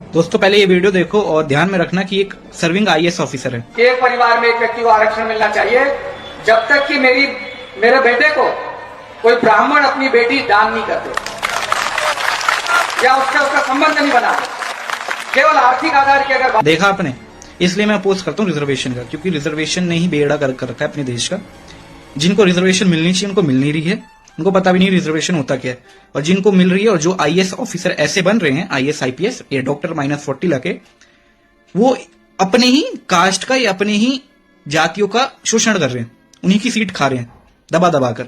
दोस्तों पहले ये वीडियो देखो और ध्यान में रखना कि एक सर्विंग आईएएस ऑफिसर है। एक परिवार में एक व्यक्ति को आरक्षण मिलना चाहिए जब तक कि मेरे बेटे को कोई ब्राह्मण अपनी बेटी दान नहीं करते या उसका संबंध नहीं बना, केवल आर्थिक आधार की अगर देखा आपने, इसलिए मैं अपोज करता हूँ रिजर्वेशन का, क्योंकि रिजर्वेशन ने ही बेड़ा कर रखा है अपने देश का। जिनको रिजर्वेशन मिलनी चाहिए उनको मिल नहीं रही है, उनको पता भी नहीं रिजर्वेशन होता क्या है, और जिनको मिल रही है और जो आईएएस ऑफिसर ऐसे बन रहे हैं, आईएएस आईपीएस या डॉक्टर -40 लाके, वो अपने ही कास्ट का या अपने ही जातियों का शोषण कर रहे हैं, उन्हीं की सीट खा रहे हैं दबा दबा कर।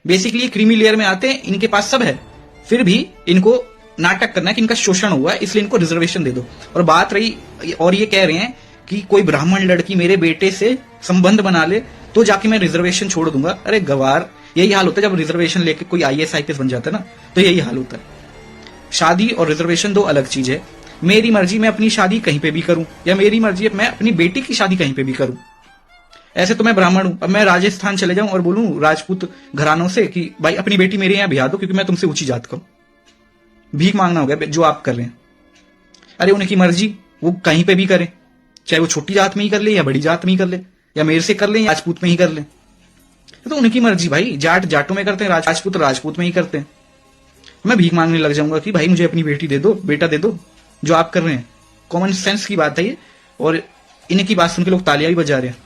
बेसिकली क्रीमी लेयर में आते हैं, इनके पास सब है, फिर भी इनको नाटक करना है कि इनका शोषण हुआ है, इसलिए इनको रिजर्वेशन दे दो। और बात रही, और ये कह रहे हैं कि कोई ब्राह्मण लड़की मेरे बेटे से संबंध बना ले तो जाके मैं रिजर्वेशन छोड़ दूंगा। अरे गवार, यही हाल होता है जब रिजर्वेशन लेके कोई आईएएस आईपीएस बन जाता है ना, तो यही हाल होता है। शादी और रिजर्वेशन दो अलग चीज है। मेरी मर्जी मैं अपनी शादी कहीं पे भी करूं, या मेरी मर्जी मैं अपनी बेटी की शादी कहीं पे भी करूं। ऐसे तो मैं ब्राह्मण हूं, अब मैं राजस्थान चले जाऊं और बोलूं राजपूत घरानों से कि भाई अपनी बेटी मेरे यहां ब्याह दो क्योंकि मैं तुमसे ऊंची जात का हूं। भीख मांगना हो गया जो आप कर रहे हैं। अरे उनकी मर्जी, वो कहीं पे भी करें, चाहे वो छोटी जात में ही कर ले या बड़ी जात में ही कर ले, या मेरे से कर ले या राजपूत में ही कर ले, तो उनकी मर्जी भाई। जाट जाटों में करते हैं, राजपूत राजपूत में ही करते हैं। मैं भीख मांगने लग जाऊंगा कि भाई मुझे अपनी बेटी दे दो, बेटा दे दो, जो आप कर रहे हैं। कॉमन सेंस की बात है ये, और इनकी बात सुन के लोग तालियां भी बजा रहे हैं।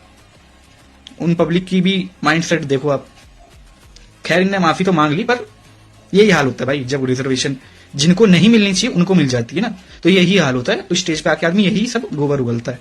उन पब्लिक की भी माइंडसेट देखो आप। खैर इनने माफी तो मांग ली, पर यही हाल होता है भाई, जब रिजर्वेशन जिनको नहीं मिलनी चाहिए उनको मिल जाती है ना, तो यही हाल होता है। तो स्टेज पे आके आदमी यही सब गोबर उगलता है।